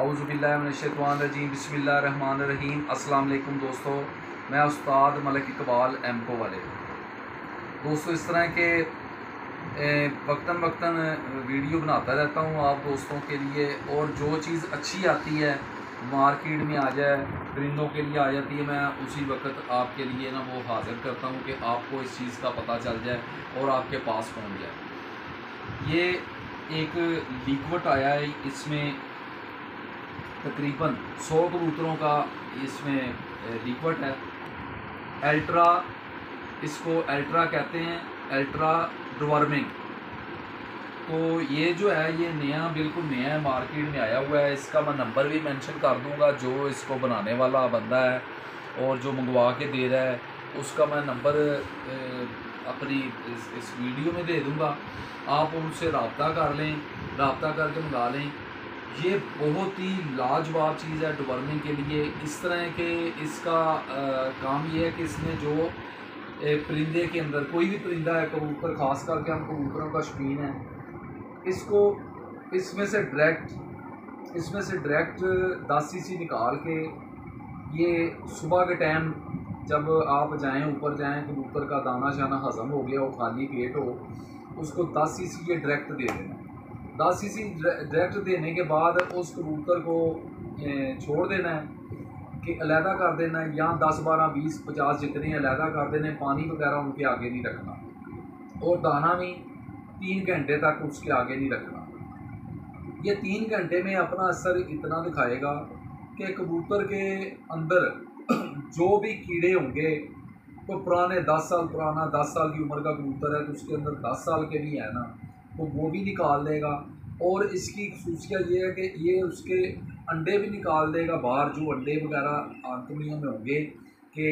औज़ुबिल्लाहिमिनश्शैतानिर्रजीम बिस्मिल्लाहिर्रहमानिर्रहीम। अस्सलाम वालेकुम दोस्तों, मैं उस्ताद मलिक इकबाल एमको वाले। दोस्तों, इस तरह के वक्तन वक्तन वीडियो बनाता रहता हूँ आप दोस्तों के लिए, और जो चीज़ अच्छी आती है मार्केट में आ जाए, परिंदों के लिए आ जाती है, मैं उसी वक्त आपके लिए ना वो हाजिर करता हूँ कि आपको इस चीज़ का पता चल जाए और आपके पास पहुँच जाए। ये एक लिक्विड आया है, इसमें तकरीबन 100 कबूतरों का इसमें लिक्विड है। अल्ट्रा, इसको अल्ट्रा कहते हैं, अल्ट्रा डिवर्मिंग। तो ये जो है ये नया, बिल्कुल नया है, मार्केट में आया हुआ है। इसका मैं नंबर भी मेंशन कर दूंगा, जो इसको बनाने वाला बंदा है और जो मंगवा के दे रहा है उसका मैं नंबर अपनी इस वीडियो में दे दूंगा। आप उनसे रब्ता कर लें, रब्ता करके मंगा लें। ये बहुत ही लाजवाब चीज़ है डिवर्मिंग के लिए। इस तरह के इसका काम ये है कि इसमें जो परिंदे के अंदर कोई भी परिंदा है, कबूतर, ख़ास करके हम कबूतरों का शौकीन है, इसको इसमें से डायरेक्ट 10 सीसी निकाल के, ये सुबह के टाइम जब आप जाएं, ऊपर जाएं, कबूतर का दाना शाना हज़म हो गया हो, खाली पेट हो, उसको 10 सीसी ये डायरेक्ट दे देना। 10 सीसी डायरेक्ट देने के बाद उस कबूतर को छोड़ देना है कि अलहदा कर देना है, या 10, 12, 20, 50 जितने अलहदा कर देने। पानी वगैरह उनके आगे नहीं रखना, और दाना भी 3 घंटे तक उसके आगे नहीं रखना। ये 3 घंटे में अपना असर इतना दिखाएगा कि कबूतर के अंदर जो भी कीड़े होंगे, तो पुराने 10 साल पुराना, 10 साल की उम्र का कबूतर है तो उसके अंदर 10 साल के भी है ना, तो वो भी निकाल देगा। और इसकी खूसियत ये है कि ये उसके अंडे भी निकाल देगा बाहर, जो अंडे वगैरह आंतमियों में होंगे, कि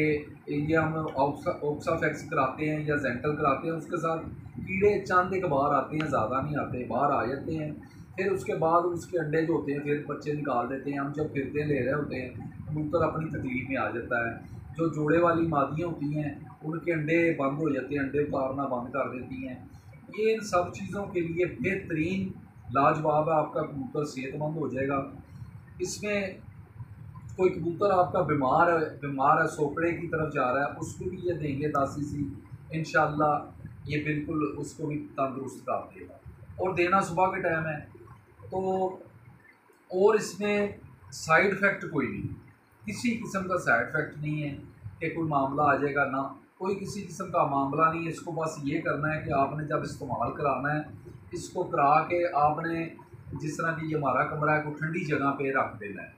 ये हम ऑक्साफेक्स कराते हैं या जेंटल कराते हैं, उसके साथ कीड़े चंद एक बार आते हैं, ज़्यादा नहीं आते, बाहर आ जाते हैं। फिर उसके बाद उसके अंडे जो होते हैं फिर बच्चे निकाल देते हैं। हम जब फिरते ले रहे होते हैं, कबूतर अपनी तकलीफ में आ जाता है। जो जोड़े वाली मादियाँ होती हैं उनके अंडे बंद हो जाते हैं, अंडे उतारना बंद कर देती हैं। ये इन सब चीज़ों के लिए बेहतरीन लाजवाब है, आपका कबूतर सेहतमंद हो जाएगा। इसमें कोई कबूतर आपका बीमार है, सोकड़े की तरफ जा रहा है, उसको भी ये देंगे 10 सीसी, इंशाल्लाह ये बिल्कुल उसको भी तंदुरुस्त कर देगा। और देना सुबह के टाइम है तो, और इसमें साइड इफ़ेक्ट कोई नहीं, किसी किस्म का साइड इफ़ेक्ट नहीं है कि कोई मामला आ जाएगा, ना कोई किसी किस्म का मामला नहीं है। इसको बस ये करना है कि आपने जब इस्तेमाल कराना है, इसको करा के आपने, जिस तरह की ये हमारा कमरा है, को ठंडी जगह पे रख देना है,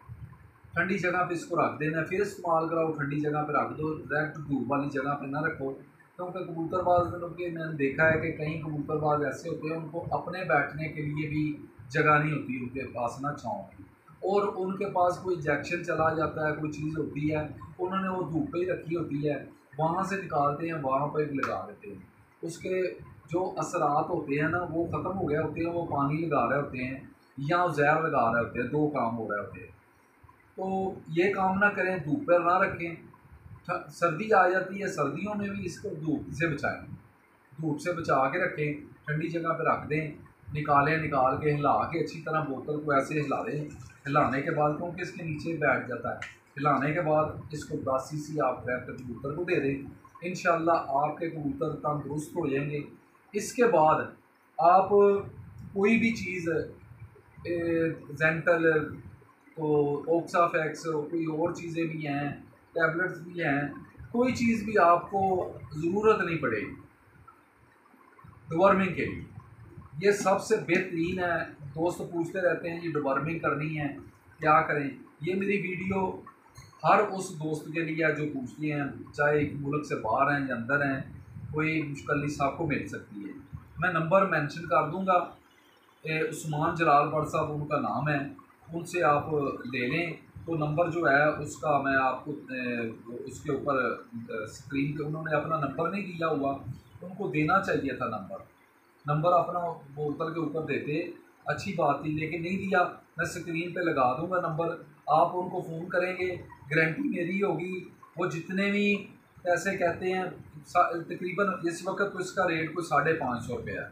ठंडी जगह पे इसको रख देना है, फिर इस्तेमाल कराओ। ठंडी जगह पे रख दो, डायरेक्ट धूप वाली जगह पे ना रखो, क्योंकि कबूतरबाज के मैंने देखा है कि कई कबूतरबाज ऐसे होते हैं, उनको अपने बैठने के लिए भी जगह नहीं होती उनके पास ना, छाँव की, और उनके पास कोई इंजेक्शन चला जाता है, कोई चीज़ होती है, उन्होंने वो धूप पे ही रखी होती है, वहाँ से निकालते हैं, वहाँ पर लगा देते हैं। उसके जो असरात होते हैं ना वो ख़त्म हो गए होते हैं, वो पानी लगा रहे होते हैं या जहर लगा रहे होते हैं, दो काम हो रहे होते हैं। तो ये काम ना करें, धूप पर ना रखें। सर्दी आ जाती है, सर्दियों में भी इसको धूप से बचाएं, धूप से बचा के रखें, ठंडी जगह पर रख दें। निकाल के हिला के अच्छी तरह बोतल को ऐसे हिला दें। हिलाने के बाद, क्योंकि इसके नीचे बैठ जाता है, हिलाने के बाद इसको 10 सीसी आप डायरेक्ट कबूतर को दे दें। इंशाल्लाह आपके कबूतर तंदुरुस्त हो जाएंगे। इसके बाद आप कोई भी चीज़, जेंटल, तो ऑक्साफेक्स, कोई और चीज़ें भी हैं, टैबलेट्स भी हैं, कोई चीज़ भी आपको ज़रूरत नहीं पड़ेगी डिवर्मिंग के लिए। ये सबसे बेहतरीन है। दोस्त पूछते रहते हैं ये डिवर्मिंग करनी है क्या करें। ये मेरी वीडियो हर उस दोस्त के लिए है जो पूछती हैं, चाहे मुल्क से बाहर हैं या अंदर हैं, कोई मुश्किल नहीं, सबको मिल सकती है। मैं नंबर मेंशन कर दूंगा, उस्मान जलाल बट साहब उनका नाम है, उनसे आप ले लें। तो नंबर जो है उसका मैं आपको उसके ऊपर स्क्रीन पे, उन्होंने अपना नंबर नहीं दिया हुआ, उनको देना चाहिए था नंबर अपना बोतल के ऊपर देते, अच्छी बात थी, लेकिन नहीं दिया। मैं स्क्रीन पे लगा दूंगा नंबर, आप उनको फ़ोन करेंगे, गारंटी मेरी होगी। वो जितने भी पैसे कहते हैं, तकरीबन इस वक्त तो इसका रेट कोई 550 रुपये है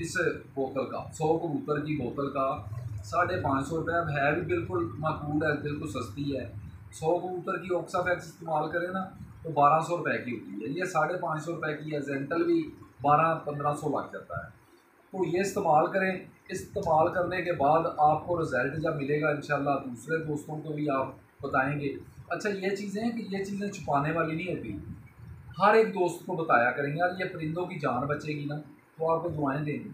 इस बोतल का, 100 कबूतर की बोतल का ₹550 अब है भी बिल्कुल माकूल है, बिल्कुल सस्ती है। 100 कबूतर की ऑक्साफैक्स इस्तेमाल करें ना तो ₹1200 की होती है, ये ₹550 की है। जेंटल भी 1200-1500 लग जाता है। तो ये इस्तेमाल करें। इस्तेमाल करने के बाद आपको रिज़ल्ट जब मिलेगा इंशाल्लाह दूसरे दोस्तों को भी आप बताएंगे। अच्छा, ये चीज़ें हैं कि ये चीज़ें छुपाने वाली नहीं होती, हर एक दोस्त को बताया करेंगे यार ये परिंदों की जान बचेगी ना तो आपको दुआएं देंगे।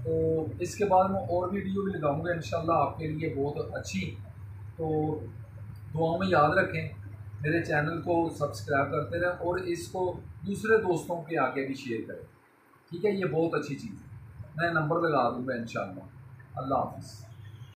तो इसके बाद मैं और वीडियो भी लगाऊंगा इंशाल्लाह आपके लिए बहुत अच्छी। तो दुआओं में याद रखें, मेरे चैनल को सब्सक्राइब करते रहें और इसको दूसरे दोस्तों के आगे भी शेयर करें। ठीक है, ये बहुत अच्छी चीज़ है। मैं नंबर लगा दूँगा इंशाल्लाह। अल्लाह हाफ़िज़।